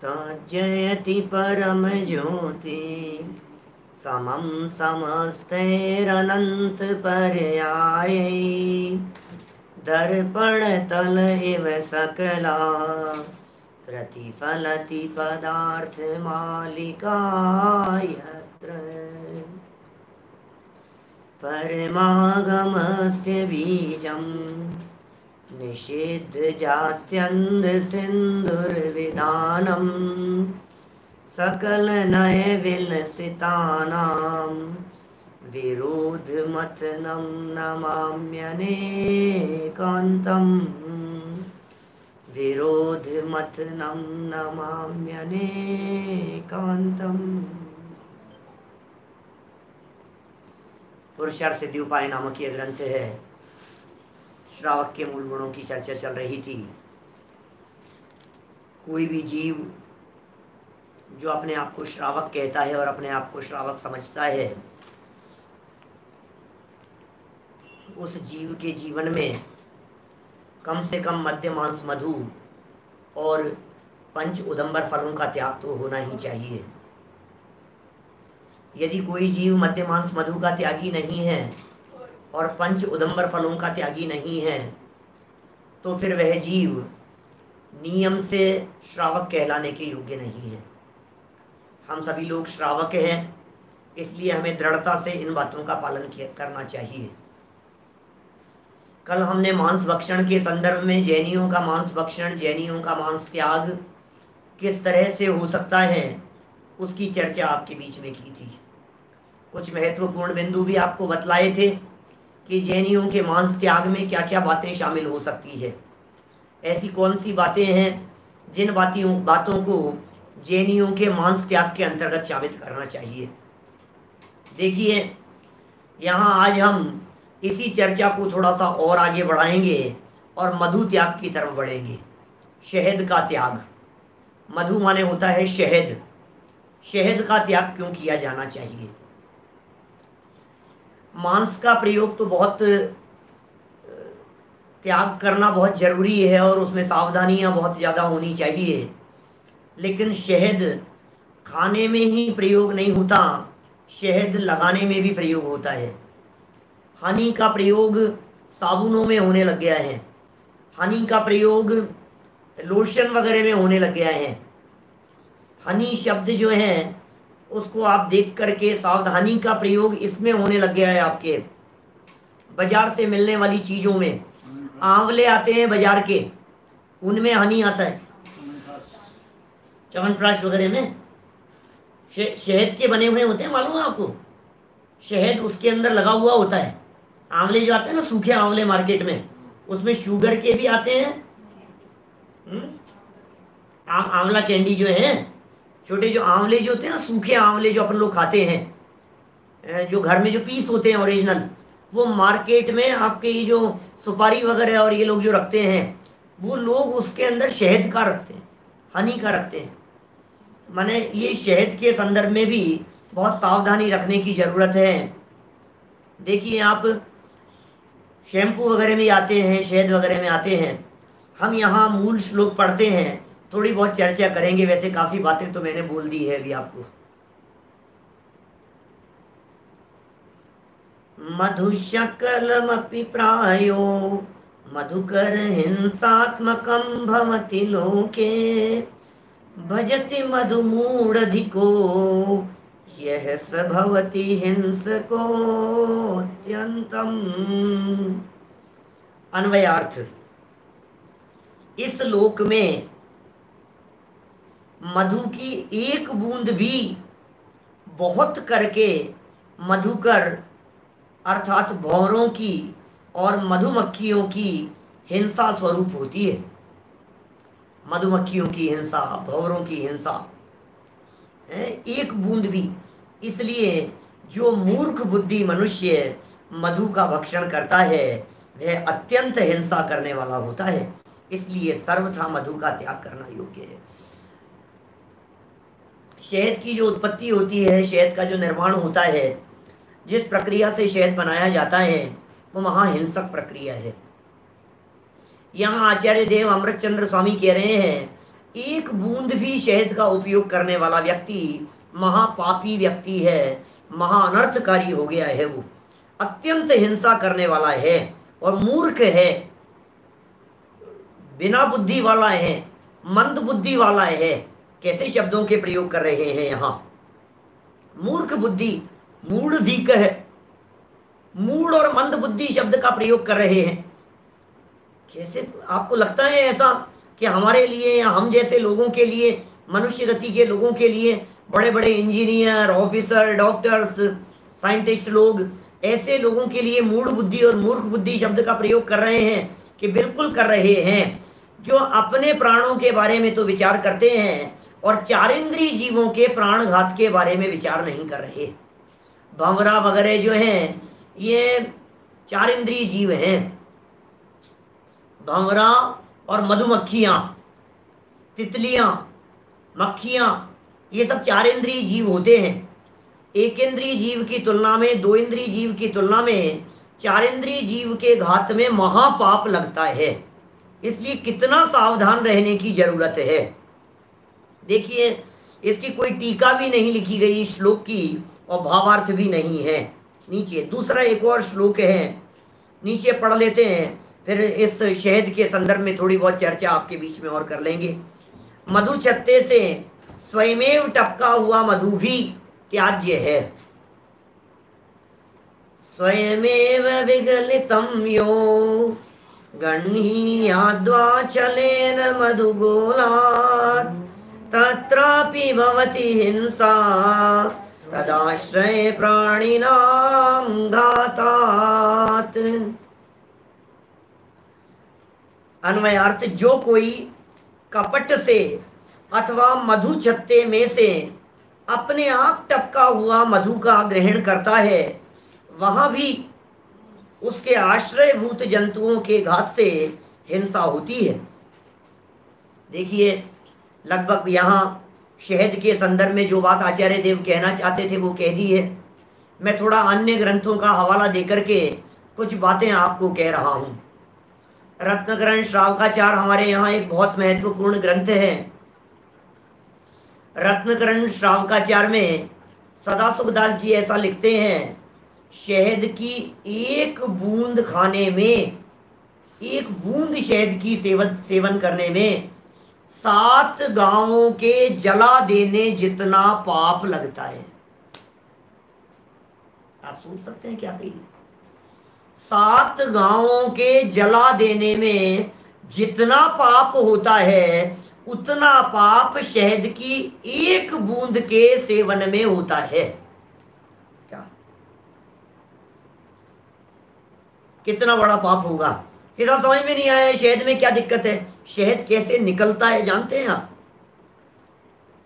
तज्जयति परम ज्योति समं समस्तैरनंत पर्यायै दर्पण तल इव सकला प्रतिफलति पदार्थ मालिका यत्र परमागमस्य बीजं निषिद्ध जात्यन्ध सिन्धुर्विधानम् सकल नय विलसितानां विरोध मथनं नमाम्यनेकान्तम् विरोध मथनं नमाम्यनेकान्तम्। पुरुषार्थ सिद्धि उपाय नामक यह ग्रंथ है। श्रावक के मूल गुणों की चर्चा चल रही थी। कोई भी जीव जो अपने आप को श्रावक कहता है और अपने आप को श्रावक समझता है, उस जीव के जीवन में कम से कम मद्य मांस मधु और पंच उदंबर फलों का त्याग तो होना ही चाहिए। यदि कोई जीव मद्य मांस मधु का त्यागी नहीं है और पंच उदंबर फलों का त्यागी नहीं है, तो फिर वह जीव नियम से श्रावक कहलाने के योग्य नहीं है। हम सभी लोग श्रावक हैं, इसलिए हमें दृढ़ता से इन बातों का पालन करना चाहिए। कल हमने मांस भक्षण के संदर्भ में जैनियों का मांस भक्षण, जैनियों का मांस त्याग किस तरह से हो सकता है, उसकी चर्चा आपके बीच में की थी। कुछ महत्वपूर्ण बिंदु भी आपको बतलाए थे कि जैनियों के मांस त्याग में क्या क्या बातें शामिल हो सकती है। ऐसी कौन सी बातें हैं जिन बातों को जैनियों के मांस त्याग के अंतर्गत शामिल करना चाहिए। देखिए, यहाँ आज हम इसी चर्चा को थोड़ा सा और आगे बढ़ाएंगे और मधु त्याग की तरफ बढ़ेंगे। शहद का त्याग, मधु माने होता है शहद। शहद का त्याग क्यों किया जाना चाहिए? मांस का प्रयोग तो बहुत त्याग करना बहुत जरूरी है और उसमें सावधानियां बहुत ज़्यादा होनी चाहिए, लेकिन शहद खाने में ही प्रयोग नहीं होता, शहद लगाने में भी प्रयोग होता है। हनी का प्रयोग साबुनों में होने लग गया है, हनी का प्रयोग लोशन वगैरह में होने लग गया है। हनी शब्द जो है उसको आप देख करके सावधानी का प्रयोग इसमें होने लग गया है। आपके बाजार से मिलने वाली चीज़ों में आंवले आते हैं बाजार के, उनमें हनी आता है। च्यवनप्राश वगैरह में शहद के बने हुए होते हैं, मालूम है आपको? शहद उसके अंदर लगा हुआ होता है। आंवले जो आते हैं ना, सूखे आंवले मार्केट में, उसमें शुगर के भी आते हैं। आंवला कैंडी जो है, छोटे जो आंवले जो होते हैं ना, सूखे आंवले जो अपन लोग खाते हैं, जो घर में जो पीस होते हैं ओरिजिनल, वो मार्केट में आपके ये जो सुपारी वगैरह और ये लोग जो रखते हैं, वो लोग उसके अंदर शहद का रखते हैं, हनी का रखते हैं। माने ये शहद के संदर्भ में भी बहुत सावधानी रखने की ज़रूरत है। देखिए, आप शैम्पू वगैरह में आते हैं, शहद वगैरह में आते हैं। हम यहाँ मूल श्लोक पढ़ते हैं, थोड़ी बहुत चर्चा करेंगे। वैसे काफ़ी बातें तो मैंने बोल दी है अभी आपको। मधुशकलमपि प्रायो मधुकर हिंसात्मकं भवति लोके भजति मधुमूढ़धिको यह स भवति हिंसको अत्यंतम। अन्वयार्थ, इस लोक में मधु की एक बूंद भी बहुत करके मधुकर अर्थात भौरों की और मधुमक्खियों की हिंसा स्वरूप होती है। मधुमक्खियों की हिंसा, भौरों की हिंसा, एक बूंद भी। इसलिए जो मूर्ख बुद्धि मनुष्य मधु का भक्षण करता है वह अत्यंत हिंसा करने वाला होता है। इसलिए सर्वथा मधु का त्याग करना योग्य है। शहद की जो उत्पत्ति होती है, शहद का जो निर्माण होता है, जिस प्रक्रिया से शहद बनाया जाता है, वो महाहिंसक प्रक्रिया है। यहाँ आचार्य देव अमृतचंद्र स्वामी कह रहे हैं एक बूंद भी शहद का उपयोग करने वाला व्यक्ति महापापी व्यक्ति है, महाअनर्थकारी हो गया है, वो अत्यंत हिंसा करने वाला है और मूर्ख है, बिना बुद्धि वाला है, मंद बुद्धि वाला है। कैसे शब्दों के प्रयोग कर रहे हैं यहाँ? मूर्ख बुद्धि, मूढ़धिक है, मूढ़ और मंद बुद्धि शब्द का प्रयोग कर रहे हैं। कैसे आपको लगता है ऐसा कि हमारे लिए या हम जैसे लोगों के लिए, मनुष्य गति के लोगों के लिए, बड़े बड़े इंजीनियर, ऑफिसर, डॉक्टर्स, साइंटिस्ट लोग, ऐसे लोगों के लिए मूढ़ बुद्धि और मूर्ख बुद्धि शब्द का प्रयोग कर रहे हैं? कि बिल्कुल कर रहे हैं, जो अपने प्राणों के बारे में तो विचार करते हैं और चारिंद्रीय जीवों के प्राणघात के बारे में विचार नहीं कर रहे। भंवरा वगैरह जो हैं ये चारिंद्रीय जीव हैं। भंवरा और मधुमक्खियाँ, तितलियाँ, मक्खियाँ, ये सब चारिंद्रीय जीव होते हैं। एक इंद्रिय जीव की तुलना में, दो इंद्रिय जीव की तुलना में चारिंद्रीय जीव के घात में महापाप लगता है। इसलिए कितना सावधान रहने की जरूरत है। देखिए, इसकी कोई टीका भी नहीं लिखी गई श्लोक की और भावार्थ भी नहीं है। नीचे दूसरा एक और श्लोक है, नीचे पढ़ लेते हैं, फिर इस शहद के संदर्भ में थोड़ी बहुत चर्चा आपके बीच में और कर लेंगे। मधु छत्ते से स्वयमेव टपका हुआ मधु भी त्याज्य है। स्वयमेव विगलितम यो गण्हीयाद्वाचलेन मधुगोलात् तत्रापि भवति हिंसा तदाश्रय प्राणिनां घातात्। अन्वयार्थ, जो कोई कपट से अथवा मधु छत्ते में से अपने आप टपका हुआ मधु का ग्रहण करता है, वहां भी उसके आश्रयभूत जंतुओं के घात से हिंसा होती है। देखिए, लगभग यहाँ शहद के संदर्भ में जो बात आचार्य देव कहना चाहते थे वो कह दी है। मैं थोड़ा अन्य ग्रंथों का हवाला देकर के कुछ बातें आपको कह रहा हूँ। रत्नकरण श्रावकाचार हमारे यहाँ एक बहुत महत्वपूर्ण ग्रंथ है। रत्नकरण श्रावकाचार में सदासुखदास जी ऐसा लिखते हैं, शहद की एक बूंद खाने में, एक बूंद शहद की सेवन करने में 7 गांवों के जला देने जितना पाप लगता है। आप सोच सकते हैं क्या कही? 7 गांवों के जला देने में जितना पाप होता है, उतना पाप शहद की एक बूंद के सेवन में होता है। क्या कितना बड़ा पाप होगा? इतना समझ में नहीं आया। शहद में क्या दिक्कत है? शहद कैसे निकलता है जानते हैं आप?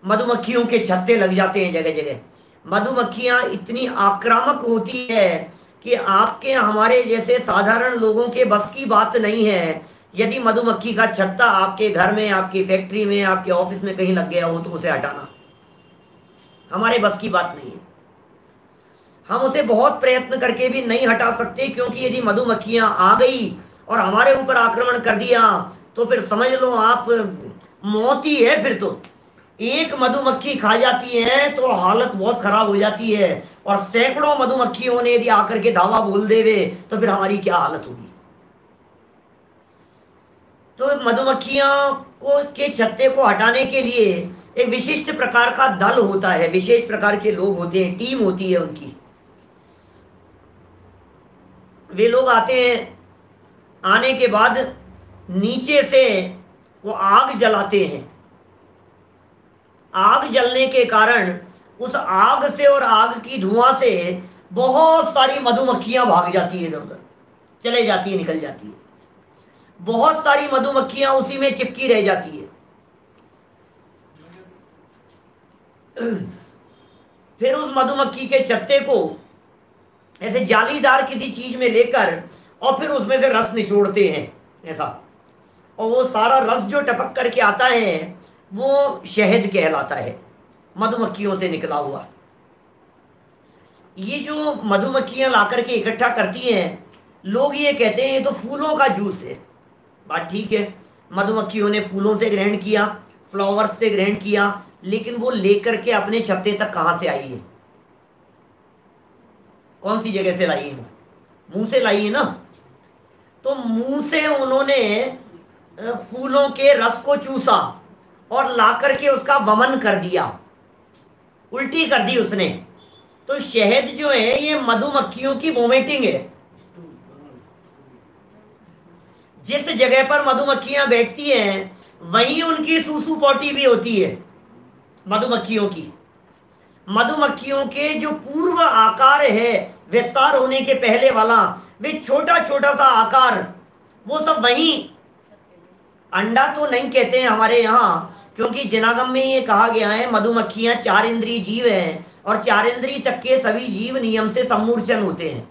मधुमक्खियों के छत्ते लग जाते हैं जगह जगह। मधुमक्खियां इतनी आक्रामक होती है कि आपके हमारे जैसे साधारण लोगों के बस की बात नहीं है। यदि मधुमक्खी का छत्ता आपके घर में, आपकी फैक्ट्री में, आपके ऑफिस में कहीं लग गया हो तो उसे हटाना हमारे बस की बात नहीं है। हम उसे बहुत प्रयत्न करके भी नहीं हटा सकते, क्योंकि यदि मधुमक्खियां आ गई और हमारे ऊपर आक्रमण कर दिया तो फिर समझ लो आप, मौत ही है। फिर तो एक मधुमक्खी खा जाती है तो हालत बहुत खराब हो जाती है, और सैकड़ों मधुमक्खियों ने यदि आकर के धावा बोल देवे तो फिर हमारी क्या हालत होगी। तो मधुमक्खियां को के छत्ते को हटाने के लिए एक विशिष्ट प्रकार का दल होता है, विशेष प्रकार के लोग होते हैं, टीम होती है उनकी। वे लोग आते हैं, आने के बाद नीचे से वो आग जलाते हैं। आग जलने के कारण उस आग से और आग की धुआं से बहुत सारी मधुमक्खियां भाग जाती है, इधर उधर चले जाती है, निकल जाती है। बहुत सारी मधुमक्खियां उसी में चिपकी रह जाती है। फिर उस मधुमक्खी के छत्ते को ऐसे जालीदार किसी चीज में लेकर और फिर उसमें से रस निचोड़ते हैं ऐसा, और वो सारा रस जो टपक करके आता है वो शहद कहलाता है, मधुमक्खियों से निकला हुआ। ये जो मधुमक्खियां लाकर के इकट्ठा करती हैं, लोग ये कहते हैं ये तो फूलों का जूस है। बात ठीक है, मधुमक्खियों ने फूलों से ग्रहण किया, फ्लावर्स से ग्रहण किया, लेकिन वो लेकर के अपने छत्ते तक कहां से आई है? कौन सी जगह से लाई है? मुंह से लाई है ना। तो मुंह से उन्होंने फूलों के रस को चूसा और ला करके उसका वमन कर दिया, उल्टी कर दी उसने। तो शहद जो है ये मधुमक्खियों की वोमिटिंग है। जिस जगह पर मधुमक्खियां बैठती हैं वहीं उनकी सूसू पोटी भी होती है। मधुमक्खियों की, मधुमक्खियों के जो पूर्व आकार है विस्तार होने के पहले वाला, वे छोटा छोटा सा आकार, वो सब वहीं। अंडा तो नहीं कहते हैं हमारे यहाँ, क्योंकि जिनागम में ये कहा गया है मधुमक्खियां 4 इंद्रिय जीव हैं और 4 इंद्रिय तक के सभी जीव नियम से सम्मूर्छन होते हैं।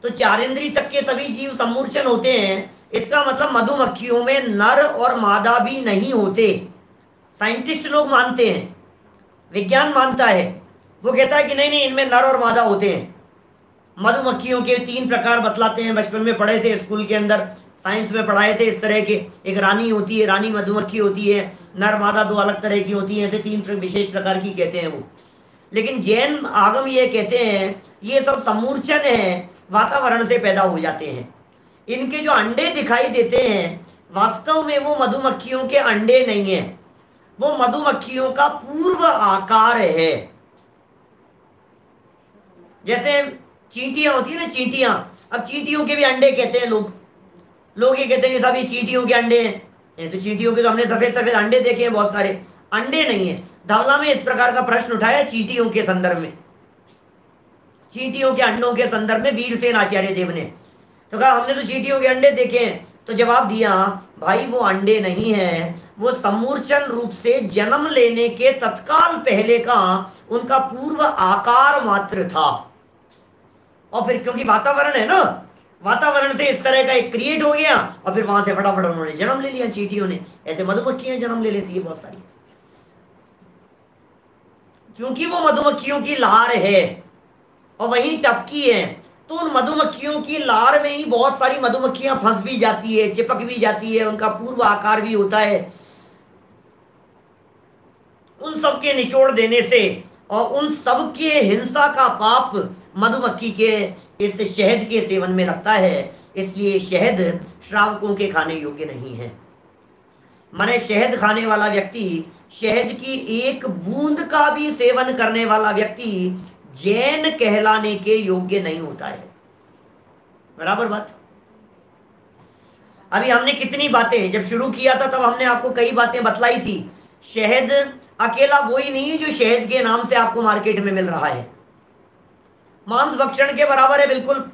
तो 4 इंद्रिय तक के सभी जीव सम्मूर्छन होते हैं, इसका मतलब मधुमक्खियों में नर और मादा भी नहीं होते। साइंटिस्ट लोग मानते हैं, विज्ञान मानता है, वो कहता है कि नहीं नहीं, इनमें नर और मादा होते हैं। मधुमक्खियों के 3 प्रकार बतलाते हैं, बचपन में पढ़े थे स्कूल के अंदर, साइंस में पढ़ाए थे इस तरह के। एक रानी होती है, रानी मधुमक्खी होती है, नर मादा 2 अलग तरह की होती हैं, ऐसे 3 विशेष प्रकार की कहते हैं वो। लेकिन जैन आगम ये कहते हैं ये सब सम्मूर्छन है, वातावरण से पैदा हो जाते हैं। इनके जो अंडे दिखाई देते हैं वास्तव में वो मधुमक्खियों के अंडे नहीं है, वो मधुमक्खियों का पूर्व आकार है। जैसे चींटियां होती है ना, चींटियां, अब चींटियों के भी अंडे कहते हैं लोग ये कहते हैं कि सब ये चींटियों के अंडे हैं। तो चींटियों के तो हमने सफेद सफेद अंडे देखे हैं बहुत सारे, अंडे नहीं है। धवला में इस प्रकार का प्रश्न उठाया चींटियों के संदर्भ में, चींटियों के अंडों के संदर्भ में वीरसेन आचार्य देव ने। तो कहा हमने तो चींटियों के अंडे देखे हैं। तो जवाब दिया भाई वो अंडे नहीं है, वो सम्मूर्छन रूप से जन्म लेने के तत्काल पहले का उनका पूर्व आकार मात्र था। और फिर क्योंकि वातावरण है ना, वातावरण से इस तरह का एक क्रिएट हो गया और फिर वहां से फटाफट उन्होंने जन्म ले लिया चींटियों ने। ऐसे मधुमक्खियां जन्म ले लेती है बहुत सारी, क्योंकि वो मधुमक्खियों की लार है और वहीं टपकी है। तो उन मधुमक्खियों की लार में ही बहुत सारी मधुमक्खियां फंस भी जाती है, चिपक भी जाती है, उनका पूर्व आकार भी होता है। उन सब के निचोड़ देने से और उन सब के हिंसा का पाप मधुमक्खी के इस शहद के सेवन में लगता है। इसलिए शहद श्रावकों के खाने योग्य नहीं है। माने शहद खाने वाला व्यक्ति, शहद की एक बूंद का भी सेवन करने वाला व्यक्ति जैन कहलाने के योग्य नहीं होता है। बराबर बात। अभी हमने कितनी बातें, जब शुरू किया था तब हमने आपको कई बातें बतलाई थी। शहद अकेला वो ही नहीं है जो शहद के नाम से आपको मार्केट में मिल रहा है, मांस भक्षण के बराबर है बिल्कुल।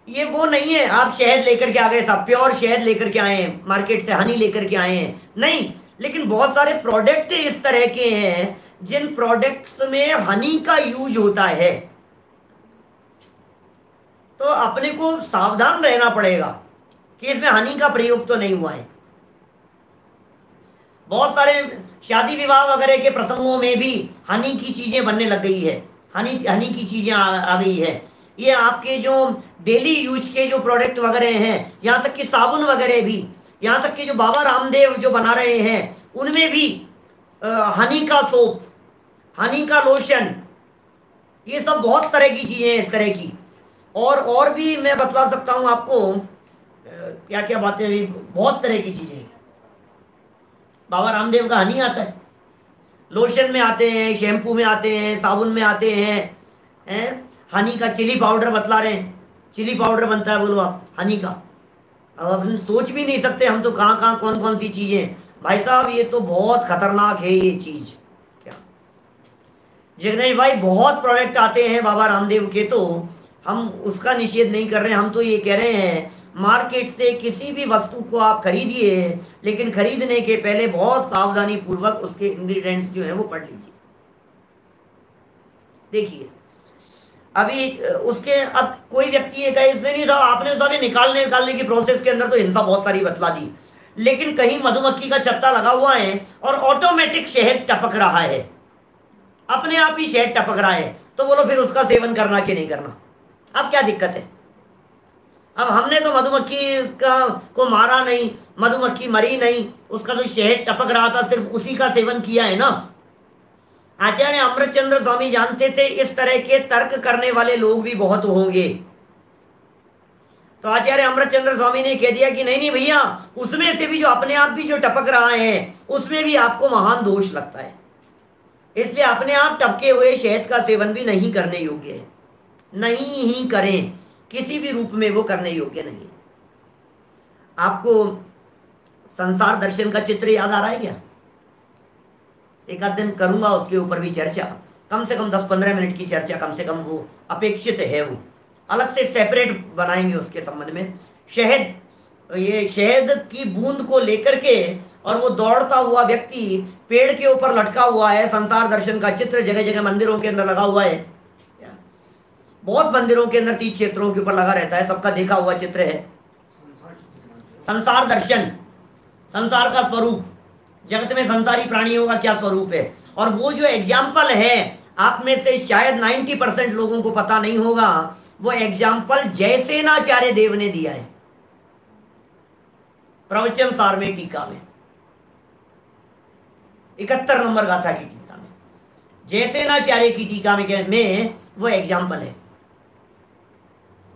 ये वो नहीं है आप शहद लेकर के आ गए, सब प्योर शहद लेकर के आए हैं मार्केट से, हनी लेकर के आए हैं, नहीं। लेकिन बहुत सारे प्रोडक्ट इस तरह के हैं जिन प्रोडक्ट्स में हनी का यूज होता है। तो अपने को सावधान रहना पड़ेगा कि इसमें हनी का प्रयोग तो नहीं हुआ है। बहुत सारे शादी विवाह वगैरह के प्रसंगों में भी हनी की चीजें बनने लग गई है, हनी की चीजें आ गई है। ये आपके जो डेली यूज के जो प्रोडक्ट वगैरह हैं, यहाँ तक कि साबुन वगैरह भी, यहाँ तक कि जो बाबा रामदेव जो बना रहे हैं उनमें भी हनी का सोप, हनी का लोशन, ये सब बहुत तरह की चीजें हैं इस तरह की। और भी मैं बतला सकता हूँ आपको क्या क्या बातें, भी बहुत तरह की चीजें। बाबा रामदेव का हनी आता है, लोशन में आते हैं, शैम्पू में आते हैं, साबुन में आते हैं। हनी का चिली पाउडर बतला रहे हैं, चिली पाउडर बनता है बोलो आप हनी का। अब अपन सोच भी नहीं सकते हम तो कहाँ कहाँ कौन कौन सी चीजें। भाई साहब ये तो बहुत खतरनाक है ये चीज। क्या जिग्नेश भाई, बहुत प्रोडक्ट आते हैं बाबा रामदेव के, तो हम उसका निषेध नहीं कर रहे हैं। हम तो ये कह रहे हैं मार्केट से किसी भी वस्तु को आप खरीदिए, लेकिन खरीदने के पहले बहुत सावधानी पूर्वक उसके इंग्रेडिएंट्स जो है वो पढ़ लीजिए। देखिए अभी उसके, अब कोई व्यक्ति ये कहे इसने नहीं था, आपने सारे निकालने की प्रोसेस के अंदर तो हिंसा बहुत सारी बतला दी, लेकिन कहीं मधुमक्खी का छत्ता लगा हुआ है और ऑटोमेटिक शहद टपक रहा है, अपने आप ही शहद टपक रहा है, तो बोलो फिर उसका सेवन करना कि नहीं करना। अब क्या दिक्कत है? अब हमने तो मधुमक्खी का को मारा नहीं, मधुमक्खी मरी नहीं, उसका जो शहद टपक रहा था सिर्फ उसी का सेवन किया है ना। आचार्य अमृतचंद्र स्वामी जानते थे इस तरह के तर्क करने वाले लोग भी बहुत होंगे, तो आचार्य अमृतचंद्र स्वामी ने कह दिया कि नहीं नहीं भैया, उसमें से भी जो अपने आप भी जो टपक रहा है उसमें भी आपको महान दोष लगता है, इसलिए अपने आप टपके हुए शहद का सेवन भी नहीं करने योग्य है, नहीं ही करें, किसी भी रूप में वो करने योग्य नहीं है। आपको संसार दर्शन का चित्र याद आ रहा है क्या? एक आध दिन करूंगा उसके ऊपर भी चर्चा, कम से कम 10-15 मिनट की चर्चा कम से कम वो अपेक्षित है, वो अलग से सेपरेट बनाएंगे उसके संबंध में। शहद, ये शहद की बूंद को लेकर के और वो दौड़ता हुआ व्यक्ति पेड़ के ऊपर लटका हुआ है, संसार दर्शन का चित्र जगह जगह मंदिरों के अंदर लगा हुआ है, बहुत मंदिरों के अंदर तीर्थ क्षेत्रों के ऊपर लगा रहता है, सबका देखा हुआ चित्र है। संसार दर्शन, संसार का स्वरूप, जगत में संसारी प्राणियों का क्या स्वरूप है, और वो जो एग्जाम्पल है आप में से शायद 90% लोगों को पता नहीं होगा, वो एग्जाम्पल जयसेनाचार्य देव ने दिया है प्रवचन सार में, टीका में 71 नंबर गाथा की टीका में, जयसेनाचार्य की टीका में वो एग्जाम्पल है।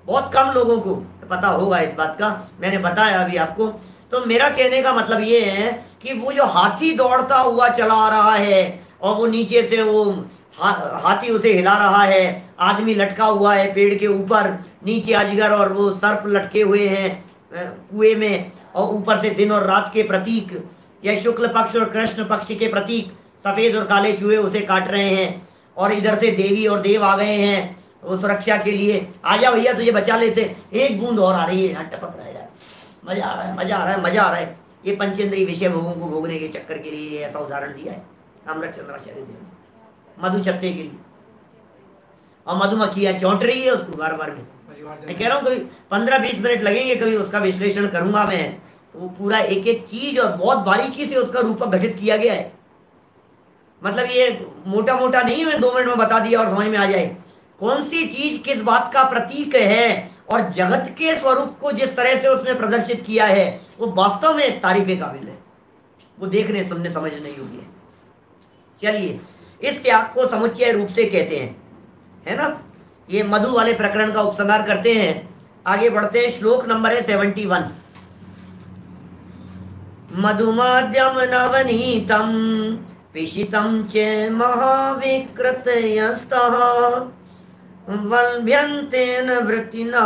बहुत कम लोगों को पता होगा इस बात का, मैंने बताया अभी आपको। तो मेरा कहने का मतलब ये है कि वो जो हाथी दौड़ता हुआ चला आ रहा है और वो नीचे से वो हाथी उसे हिला रहा है, आदमी लटका हुआ है पेड़ के ऊपर, नीचे अजगर और वो सर्प लटके हुए हैं कुएं में, और ऊपर से दिन और रात के प्रतीक या शुक्ल पक्ष और कृष्ण पक्ष के प्रतीक सफेद और काले चूहे उसे काट रहे हैं, और इधर से देवी और देव आ गए हैं वो सुरक्षा के लिए, आजा भैया तुझे बचा लेते, एक बूंद और आ रही है, यहाँ टपक रहा है यार, मजा आ रहा है, मजा आ रहा है, मजा आ रहा है। ये पंचेंद्रीय विषय भोगों को भोगने के चक्कर के लिए ऐसा उदाहरण दिया है अमृतचंद्राचार्य देव ने, मधु छत्ते के लिए। और मधुमक्खियां चौंट रही है उसको बार बार में, मैं कह रहा हूँ कभी 15-20 मिनट लगेंगे, कभी उसका विश्लेषण करूंगा मैं, तो वो पूरा एक एक चीज और बहुत बारीकी से उसका रूप घटित किया गया है। मतलब ये मोटा मोटा नहीं मैं 2 मिनट में बता दिया और समझ में आ जाए कौन सी चीज किस बात का प्रतीक है, और जगत के स्वरूप को जिस तरह से उसने प्रदर्शित किया है वो वास्तव में तारीफे काबिल है, वो देखने सुनने समझने योग्य है। चलिए, इस त्याग को समुच्चय रूप से कहते हैं, है ना। ये मधु वाले प्रकरण का उपसंहार करते हैं, आगे बढ़ते हैं। श्लोक नंबर है 71। मधुमाद्यम नवनीतम पिशितम च महाविकृतयस्तः वल्भ्यन्तेन वृत्तिना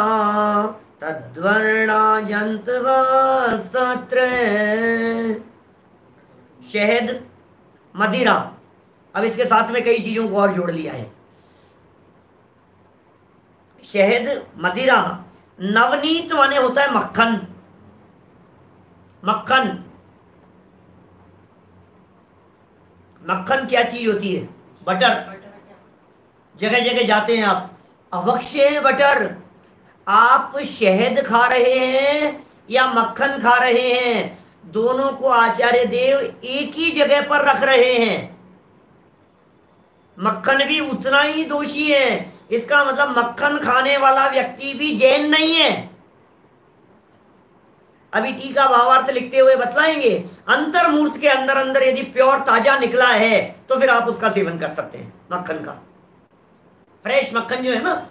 तद्वर्णाजन्तवस्तत्र। शहद, मदिरा, अब इसके साथ में कई चीजों को और जोड़ लिया है। शहद, मदिरा, नवनीत माने होता है मक्खन, मक्खन। मक्खन क्या चीज होती है? बटर। जगह जगह जाते हैं आप, अवश्य बटर। आप शहद खा रहे हैं या मक्खन खा रहे हैं, दोनों को आचार्य देव एक ही जगह पर रख रहे हैं। मक्खन भी उतना ही दोषी है, इसका मतलब मक्खन खाने वाला व्यक्ति भी जैन नहीं है। अभी टीका भावार्थ लिखते हुए बतलाएंगे, अंतर्मूर्त के अंदर अंदर यदि प्योर ताजा निकला है तो फिर आप उसका सेवन कर सकते हैं। मक्खन का फ्रेश मक्खन जो है ना,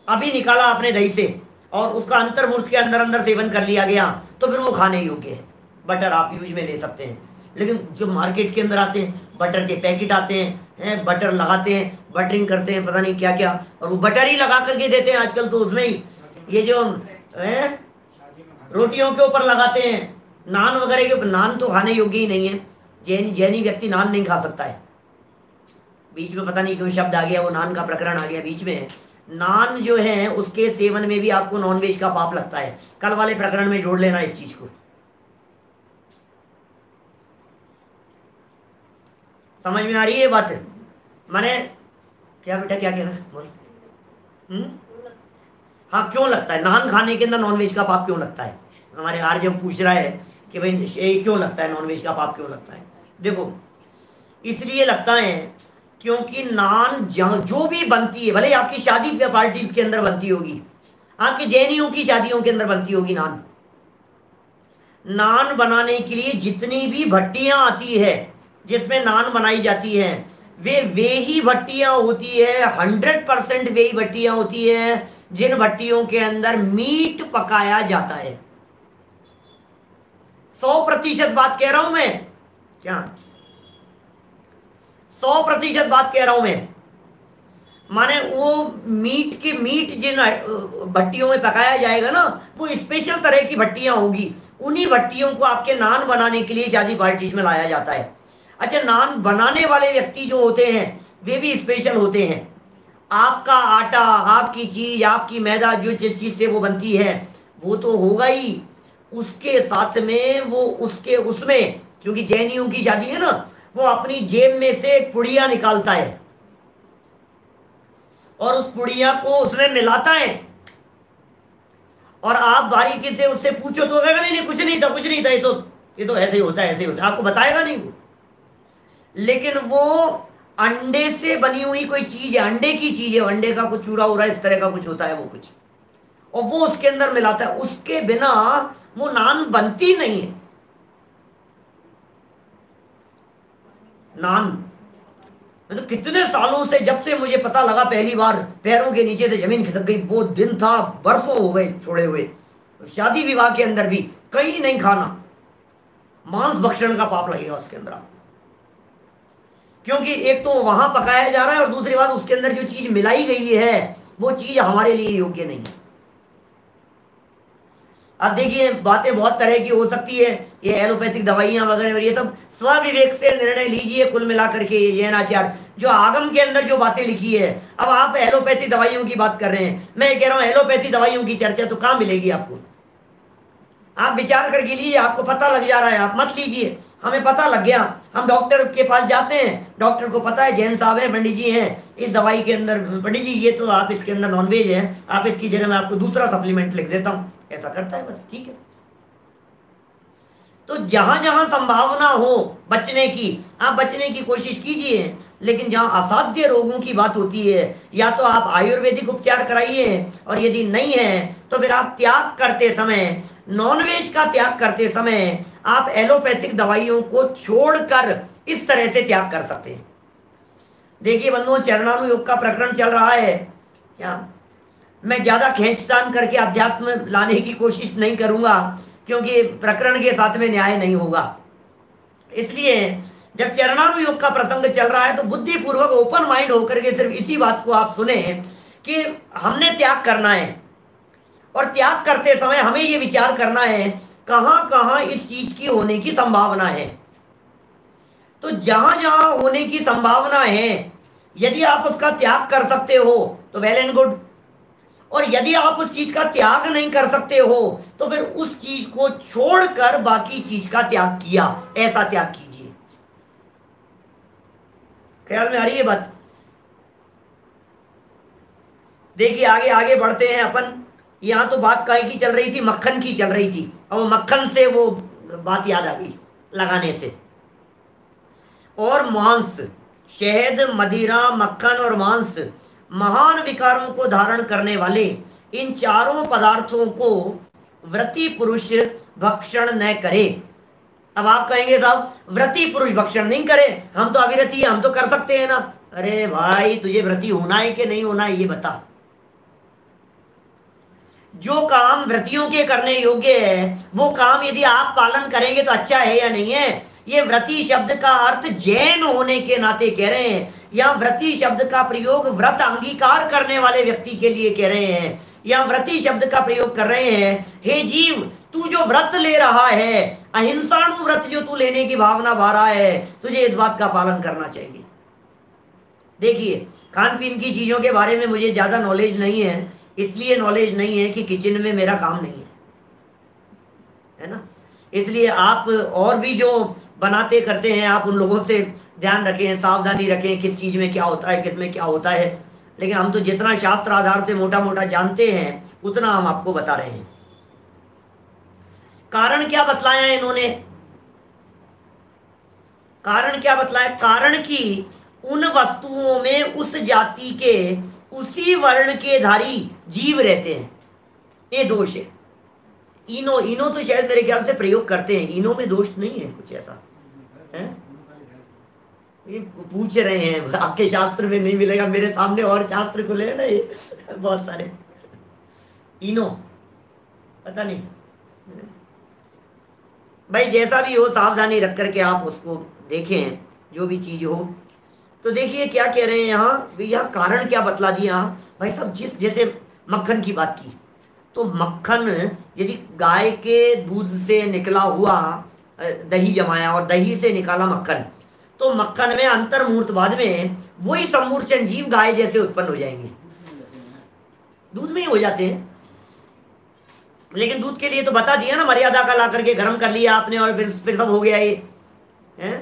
अभी निकाला आपने दही से और उसका अंतर्मूर्त के अंदर अंदर सेवन कर लिया गया, तो फिर वो खाने योग्य है। बटर आप यूज में ले सकते हैं। लेकिन जो मार्केट के अंदर आते हैं, बटर के पैकेट आते हैं, बटर लगाते हैं, बटरिंग करते हैं, पता नहीं क्या क्या, और वो बटर ही लगा करके देते हैं आजकल। तो उसमें ही ये जो रोटियों के ऊपर लगाते हैं, नान वगैरह के ऊपर, नान तो खाने योग्य ही नहीं है। जैनी व्यक्ति नान नहीं खा सकता है। बीच में पता नहीं क्यों शब्द आ गया, वो नान का प्रकरण आ गया बीच में। नान जो है उसके सेवन में भी आपको नॉनवेज का पाप लगता है। कल वाले प्रकरण में जोड़ लेना इस चीज को, समझ में आ रही है बात? माने क्या बेटा, क्या कह रहा है बोल? हाँ, क्यों लगता है नान खाने के अंदर नॉनवेज का पाप क्यों लगता है? हमारे आर जब पूछ रहा है कि भाई क्यों लगता है, नॉनवेज का पाप क्यों लगता है? देखो, इसलिए लगता है क्योंकि नान जो भी बनती है, भले आपकी शादी पार्टीज के अंदर बनती होगी, आपके जैनियों की शादियों के अंदर बनती होगी नान। नान बनाने के लिए जितनी भी भट्टियां आती है जिसमें नान बनाई जाती है, वे ही भट्टियां होती है, 100% वे ही भट्टियां होती है जिन भट्टियों के अंदर मीट पकाया जाता है। 100% बात कह रहा हूं मैं, क्या 100% बात कह रहा हूं मैं। माने वो मीट जिन भट्टियों में पकाया जाएगा ना, वो स्पेशल तरह की भट्टियां होगी। उन्हीं भट्टियों को आपके नान बनाने के लिए शादी पार्टीज में लाया जाता है। अच्छा, नान बनाने वाले व्यक्ति जो होते हैं वे भी स्पेशल होते हैं। आपका आटा, आपकी चीज, आपकी मैदा जो जिस चीज से वो बनती है वो तो होगा ही, उसके साथ में वो उसमें क्योंकि जैनियों की शादी है ना, वो अपनी जेब में से एक पुड़िया निकालता है और उस पुड़िया को उसमें मिलाता है। और आप बारीकी से उससे पूछो तो कहेगा नहीं नहीं कुछ नहीं था, कुछ नहीं था, ये तो ऐसे ही होता है, ऐसे ही होता है, आपको बताएगा नहीं वो। लेकिन वो अंडे से बनी हुई कोई चीज है, अंडे की चीज है, अंडे का कुछ चूरा उरा इस तरह का कुछ होता है वो कुछ, और वो उसके अंदर मिलाता है। उसके बिना वो नान बनती नहीं है। नान तो कितने सालों से, जब से मुझे पता लगा पहली बार पैरों के नीचे से जमीन खिसक गई, वो दिन था, बरसों हो गए छोड़े हुए। शादी विवाह के अंदर भी कहीं नहीं खाना, मांस भक्षण का पाप लगेगा उसके अंदर आपको, क्योंकि एक तो वहां पकाया जा रहा है और दूसरी बात उसके अंदर जो चीज मिलाई गई है वो चीज हमारे लिए योग्य नहीं है। अब देखिए, बातें बहुत तरह की हो सकती है, ये एलोपैथिक दवाइयां वगैरह और ये सब, स्वविवेक से निर्णय लीजिए। कुल मिलाकर के ये जैनाचार जो आगम के अंदर जो बातें लिखी है, अब आप एलोपैथी दवाइयों की बात कर रहे हैं, मैं कह रहा हूं एलोपैथी दवाइयों की चर्चा तो कहां मिलेगी आपको। आप विचार करके लीजिए, आपको पता लग जा रहा है, आप मत लीजिए, हमें पता लग गया, हम डॉक्टर के पास जाते हैं, डॉक्टर को पता है जैन साहब है, पंडित जी हैं, इस दवाई के अंदर पंडित जी ये तो आप इसके अंदर नॉनवेज है, आप इसकी जगह मैं आपको दूसरा सप्लीमेंट लिख देता हूं, ऐसा करता है बस, ठीक है। तो जहां जहां संभावना हो बचने की, आप बचने की कोशिश कीजिए। लेकिन जहां असाध्य रोगों की बात होती है, या तो आप आयुर्वेदिक उपचार कराइए, और यदि नहीं है तो फिर आप त्याग करते समय, नॉनवेज का त्याग करते समय, आप एलोपैथिक दवाइयों को छोड़कर इस तरह से त्याग कर सकते हैं। देखिए बंधुओं, चरणानुयोग का प्रकरण चल रहा है, क्या मैं ज्यादा खींचतान करके अध्यात्म लाने की कोशिश नहीं करूंगा, क्योंकि प्रकरण के साथ में न्याय नहीं होगा। इसलिए जब चरणानुयोग का प्रसंग चल रहा है तो बुद्धिपूर्वक ओपन माइंड होकर के सिर्फ इसी बात को आप सुने कि हमने त्याग करना है, और त्याग करते समय हमें ये विचार करना है कहां कहां इस चीज की होने की संभावना है। तो जहां जहां होने की संभावना है, यदि आप उसका त्याग कर सकते हो तो वेल एंड गुड, और यदि आप उस चीज का त्याग नहीं कर सकते हो तो फिर उस चीज को छोड़कर बाकी चीज का त्याग किया, ऐसा त्याग कीजिए। ख्याल में आ रही है बात। देखिए आगे आगे बढ़ते हैं अपन। यहां तो बात काहे की चल रही थी, मक्खन की चल रही थी, और मक्खन से वो बात याद आ गई लगाने से। और मांस, शहद, मदिरा, मक्खन और मांस महान विकारों को धारण करने वाले इन चारों पदार्थों को व्रती पुरुष भक्षण न करे। अब आप कहेंगे साहब व्रती पुरुष भक्षण नहीं करे, हम तो अविरती है, हम तो कर सकते हैं ना। अरे भाई, तुझे व्रती होना है कि नहीं होना है ये बता। जो काम व्रतियों के करने योग्य है वो काम यदि आप पालन करेंगे तो अच्छा है या नहीं है। ये व्रती शब्द का अर्थ जैन होने के नाते कह रहे हैं, या व्रती शब्द का प्रयोग व्रत अंगीकार करने वाले व्यक्ति के लिए कह रहे हैं, या व्रती शब्द का प्रयोग कर रहे हैं, हे जीव तू जो व्रत ले रहा है, अहिंसाणु व्रत जो तू लेने की भावना भा रहा है, तुझे इस बात का पालन करना चाहिए। देखिए, खान पीन की चीजों के बारे में मुझे ज्यादा नॉलेज नहीं है, इसलिए नॉलेज नहीं है कि किचन में मेरा काम नहीं है ना। इसलिए आप और भी जो बनाते करते हैं आप उन लोगों से ध्यान रखें, सावधानी रखें किस चीज में क्या होता है, किस में क्या होता है। लेकिन हम तो जितना शास्त्र आधार से मोटा मोटा जानते हैं उतना हम आपको बता रहे हैं। कारण क्या बतलाया है इन्होंने, कारण क्या बतलाया, कारण की उन वस्तुओं में उस जाति के उसी वर्ण के धारी जीव रहते हैं। ये दोष है। इनो, इनो तो शायद मेरे ख्याल से प्रयोग करते हैं, इनो में दोष नहीं है कुछ ऐसा है। ये पूछ रहे हैं, आपके शास्त्र में नहीं मिलेगा, मेरे सामने और शास्त्र खुले हैं ना ये बहुत सारे। इनो पता नहीं भाई, जैसा भी हो सावधानी रख करके आप उसको देखें, जो भी चीज हो। तो देखिए क्या कह रहे हैं यहाँ कारण क्या बतला दिया भाई साहब। जिस जैसे मक्खन की बात की, तो मक्खन यदि गाय के दूध से निकला हुआ दही जमाया और दही से निकाला मक्खन, तो मक्खन में अंतर्मूर्तवाद में वही सम्मूर्छन जीव गाय जैसे उत्पन्न हो जाएंगे, दूध में ही हो जाते हैं। लेकिन दूध के लिए तो बता दिया ना, मर्यादा का ला करके गर्म कर लिया आपने और फिर सब हो गया ये है।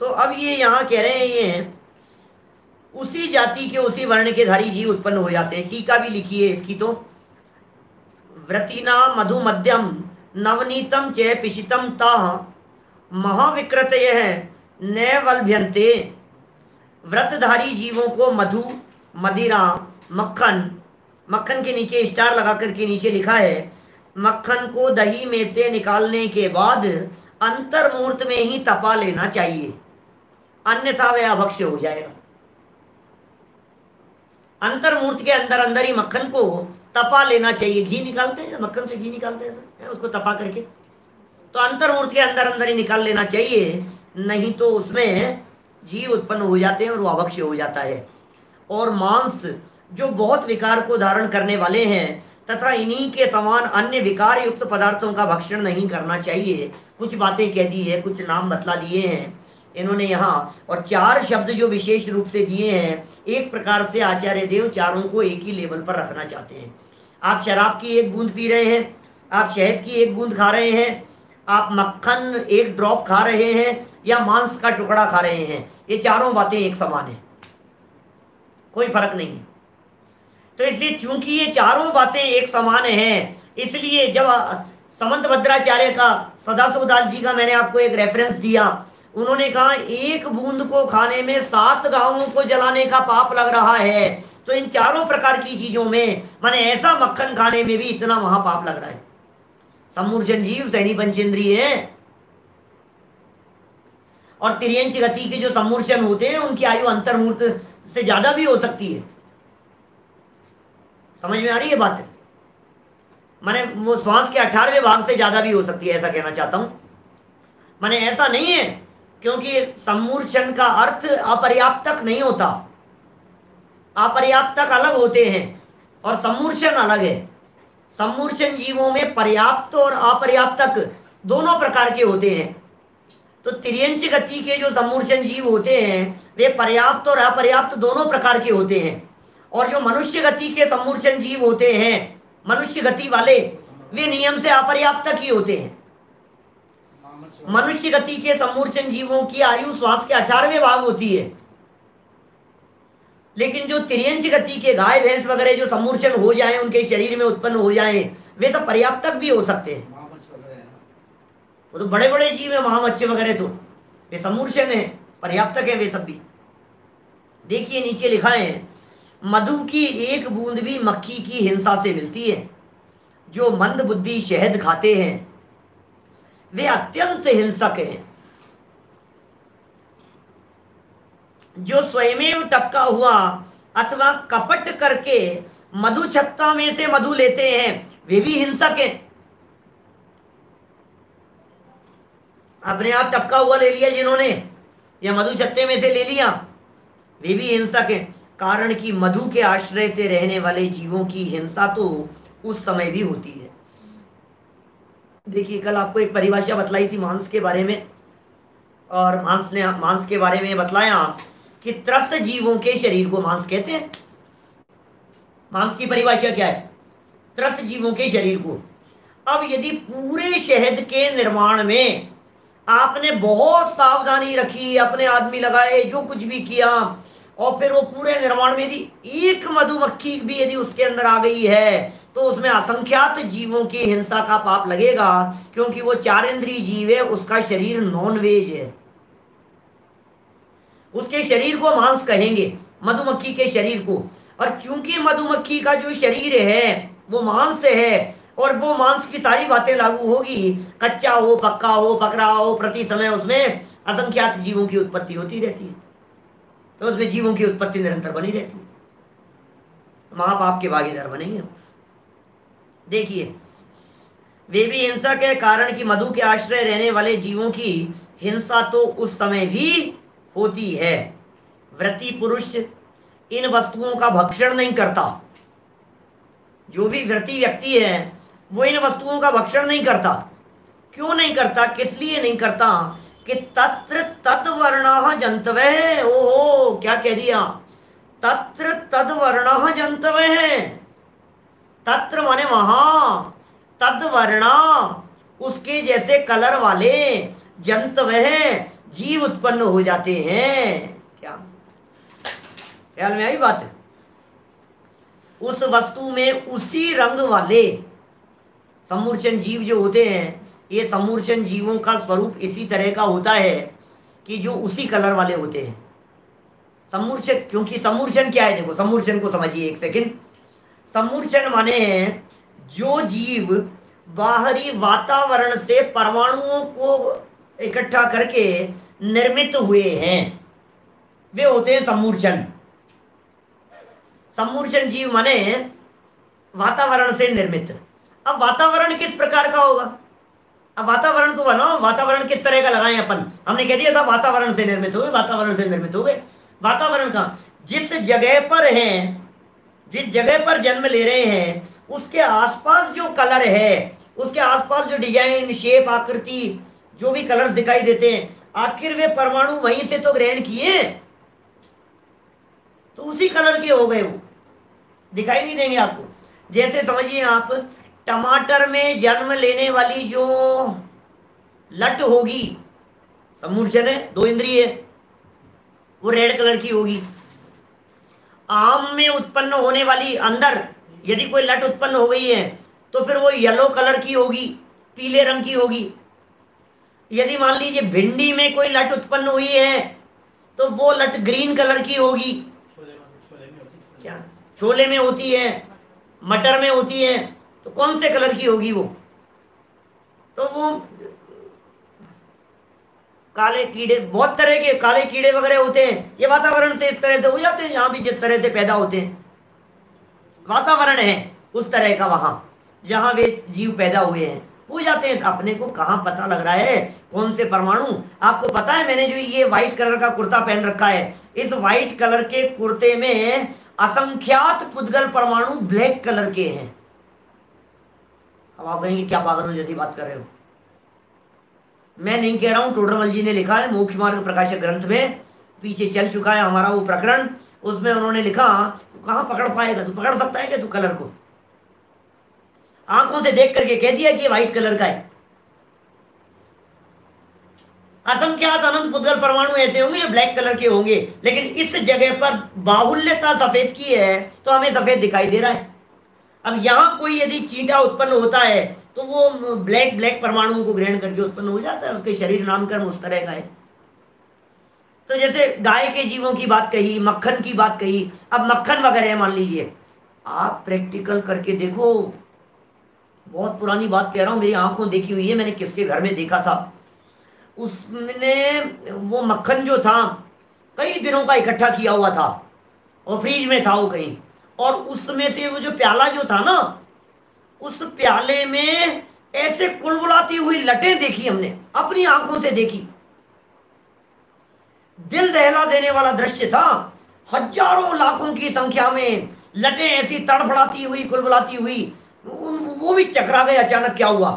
तो अब ये यहाँ कह रहे हैं ये उसी जाति के उसी वर्ण के धारी जीव उत्पन्न हो जाते हैं। टीका भी लिखी है इसकी, तो व्रतिना मधु मध्यम नवनीतम च पिशितम ताः महाविकृतयः नैवल्भ्यन्ते। व्रतधारी जीवों को मधु, मदिरा, मक्खन, मक्खन के नीचे स्टार लगा करके नीचे लिखा है, मक्खन को दही में से निकालने के बाद अंतर्मुहूर्त में ही तपा लेना चाहिए, अन्यथा वह अभक्ष्य हो जाएगा। अंतर्मुहूर्त के अंदर अंदर ही मक्खन को तपा लेना चाहिए। घी निकालते हैं, मक्खन से घी निकालते हैं उसको तपा करके, तो अंतर्मुहूर्त के अंदर अंदर ही निकाल लेना चाहिए, नहीं तो उसमें जीव उत्पन्न हो जाते हैं और वो अभक्ष्य हो जाता है। और मांस जो बहुत विकार को धारण करने वाले हैं तथा इन्हीं के समान अन्य विकार युक्त पदार्थों का भक्षण नहीं करना चाहिए। कुछ बातें कह दी है, कुछ नाम बतला दिए हैं इन्होंने यहाँ, और 4 शब्द जो विशेष रूप से दिए हैं। एक प्रकार से आचार्य देव चारों को एक ही लेवल पर रखना चाहते हैं। आप शराब की 1 बूंद पी रहे हैं, आप शहद की 1 बूंद खा रहे हैं, आप मक्खन 1 ड्रॉप खा रहे हैं, या मांस का टुकड़ा खा रहे हैं, ये चारों बातें एक समान है, कोई फर्क नहीं है। तो इसलिए चूंकि ये चारों बातें एक समान हैं, इसलिए जब समंत भद्राचार्य का, सदाशिवदास जी का मैंने आपको एक रेफरेंस दिया, उन्होंने कहा 1 बूंद को खाने में 7 गांवों को जलाने का पाप लग रहा है। तो इन चारों प्रकार की चीजों में, माने ऐसा मक्खन खाने में भी इतना महापाप लग रहा है। सम्मूर्छन जीव सैनी पंचेंद्रिय है, और तिर्यंच गति के जो सम्मूर्छन होते हैं उनकी आयु अंतर्मूर्त से ज्यादा भी हो सकती है। समझ में आ रही है बात? माने वो श्वास के 18वें भाग से ज्यादा भी हो सकती है, ऐसा कहना चाहता हूं। माने ऐसा नहीं है, क्योंकि सम्मूर्छन का अर्थ अपर्याप्तक नहीं होता। अपर्याप्तक अलग होते हैं और सम्मूर्छन अलग है। सम्मूर्छन जीवों में पर्याप्त और अपर्याप्तक दोनों प्रकार के होते हैं। तो तिर्यंच गति के जो सम्मूर्छन जीव होते हैं वे पर्याप्त और अपर्याप्त दोनों प्रकार के होते हैं। और जो मनुष्य गति के सम्मूर्छन जीव होते हैं, मनुष्य गति वाले, वे नियम से अपर्याप्तक ही होते हैं। मनुष्य गति के सम्मूर्छन जीवों की आयु श्वास के 18वें भाग होती है, लेकिन जो तिर्यंच गति के गाय भैंस वगैरह जो सम्मूर्छन हो जाए, उनके शरीर में उत्पन्न हो जाए, वे सब पर्याप्तक भी हो सकते हैं। वो तो बड़े बड़े जीव है, महामत्स्य वगैरह, तो वे सम्मूर्छन है, पर्याप्तक है वे सब भी। देखिए नीचे लिखा है, मधु की 1 बूंद भी मक्खी की हिंसा से मिलती है। जो मंद बुद्धि शहद खाते हैं वे अत्यंत हिंसक हैं। जो स्वयमेव टपका हुआ अथवा कपट करके मधु छत्ता में से मधु लेते हैं वे भी हिंसक हैं। अपने आप टपका हुआ ले लिया जिन्होंने, या मधु छत्ते में से ले लिया, वे भी हिंसक हैं। कारण कि मधु के आश्रय से रहने वाले जीवों की हिंसा तो उस समय भी होती है। देखिए कल आपको एक परिभाषा बतलाई थी मांस के बारे में, और मांस के बारे में बतलाया कि त्रस्त जीवों के शरीर को मांस कहते हैं। मांस की परिभाषा क्या है? त्रस्त जीवों के शरीर को। अब यदि पूरे शहद के निर्माण में आपने बहुत सावधानी रखी, अपने आदमी लगाए, जो कुछ भी किया, और फिर वो पूरे निर्माण में यदि एक मधुमक्खी भी यदि उसके अंदर आ गई है तो उसमें असंख्यात जीवों की हिंसा का पाप लगेगा, क्योंकि वो 4 इंद्रिय जीव है, उसका शरीर नॉन वेज है। उसके शरीर को मांस कहेंगे, मधुमक्खी के शरीर को। और चूंकि मधुमक्खी का जो शरीर है वो मांस से है, और वो मांस की सारी बातें लागू होगी, कच्चा हो, पक्का हो, पक रहा हो, प्रति समय उसमें असंख्यात जीवों की उत्पत्ति होती रहती है। तो उसमें जीवों की उत्पत्ति निरंतर बनी रहती है, महापाप के भागीदार बनेंगे। देखिए, वे भी हिंसा के कारण कि मधु के आश्रय रहने वाले जीवों की हिंसा तो उस समय भी होती है। व्रती पुरुष इन वस्तुओं का भक्षण नहीं करता। जो भी व्रती व्यक्ति है वो इन वस्तुओं का भक्षण नहीं करता। क्यों नहीं करता, किस लिए नहीं करता? कि तत्र तद्वर्णः जंतवः। ओहो, क्या कह दिया? तत्र तद्वर्णः जंतवः। तत्र माने वहां, तद्वर्णा उसके जैसे कलर वाले, जंतवः जीव उत्पन्न हो जाते हैं। क्या ख्याल में आई बात? उस वस्तु में उसी रंग वाले समूर्छन जीव जो होते हैं, ये समूर्छन जीवों का स्वरूप इसी तरह का होता है कि जो उसी कलर वाले होते हैं। समूर्छन, क्योंकि समूर्छन क्या है, देखो समूर्छन को समझिए एक सेकंड। समूर्छन माने जो जीव बाहरी वातावरण से परमाणुओं को इकट्ठा करके निर्मित हुए हैं, वे होते हैं समूर्छन। समूर्छन जीव माने वातावरण से निर्मित। अब वातावरण किस प्रकार का होगा? अब वातावरण को बनाओ, वातावरण किस तरह का लगाएं अपन? हमने कह दिया था वातावरण से निर्मित हो गए, वातावरण से निर्मित हो गए। वातावरण का जिस जगह पर है, जिस जगह पर जन्म ले रहे हैं, उसके आसपास जो कलर है, उसके आसपास जो डिजाइन, शेप, आकृति, जो भी कलर्स दिखाई देते हैं, आखिर वे परमाणु वहीं से तो ग्रहण किए, तो उसी कलर के हो गए, वो दिखाई नहीं देंगे आपको। जैसे समझिए आप, टमाटर में जन्म लेने वाली जो लट होगी, समूर्छन है, दो इंद्रिय, वो रेड कलर की होगी। आम में उत्पन्न होने वाली अंदर यदि कोई लट उत्पन्न हो गई है तो फिर वो येलो कलर की होगी, पीले रंग की होगी। यदि मान लीजिए भिंडी में कोई लट उत्पन्न हुई है तो वो लट ग्रीन कलर की होगी। क्या छोले में होती है, मटर में होती है, तो कौन से कलर की होगी वो? तो वो काले कीड़े, बहुत तरह के काले कीड़े वगैरह होते हैं, ये वातावरण से इस तरह से हो जाते हैं। यहाँ भी जिस तरह से पैदा होते हैं, वातावरण है उस तरह का, वहां जहां वे जीव पैदा हुए हैं हो जाते हैं। अपने को कहाँ पता लग रहा है कौन से परमाणु? आपको पता है, मैंने जो ये व्हाइट कलर का कुर्ता पहन रखा है, इस व्हाइट कलर के कुर्ते में असंख्यात पुद्गल परमाणु ब्लैक कलर के हैं। अब आप कहेंगे क्या पागलों जैसी बात कर रहे हो? मैं नहीं कह रहा हूं, टोडरमल जी ने लिखा है मोक्ष मार्ग प्रकाशक ग्रंथ में, पीछे चल चुका है हमारा वो प्रकरण, उसमें उन्होंने लिखा, तू कहां पकड़ पाएगा? तू पकड़ सकता है क्या तू कलर को? आंखों से देख करके कह दिया कि ये व्हाइट कलर का है। असंख्यात अनंत पुद्गल परमाणु ऐसे होंगे, ये ब्लैक कलर के होंगे, लेकिन इस जगह पर बाहुल्यता सफेद की है तो हमें सफेद दिखाई दे रहा है। अब यहां कोई यदि चींटा उत्पन्न होता है तो वो ब्लैक ब्लैक परमाणुओं को ग्रहण करके उत्पन्न हो जाता है, उसके शरीर नामकरण उस तरह का है। तो जैसे गाय के जीवों की बात कही, मक्खन की बात कही, अब मक्खन वगैरह मान लीजिए, आप प्रैक्टिकल करके देखो, बहुत पुरानी बात कह रहा हूं, मेरी आंखों देखी हुई है, मैंने किसके घर में देखा था, उसने वो मक्खन जो था कई दिनों का इकट्ठा किया हुआ था और फ्रिज में था वो कहीं, और उसमें से वो जो प्याला जो था ना, उस प्याले में ऐसे कुलबुलाती हुई लटें देखी, हमने अपनी आंखों से देखी। दिल दहला देने वाला दृश्य था। हजारों लाखों की संख्या में लटें ऐसी तड़फड़ाती हुई, कुलबुलाती हुई, वो भी चकरा गए। अचानक क्या हुआ?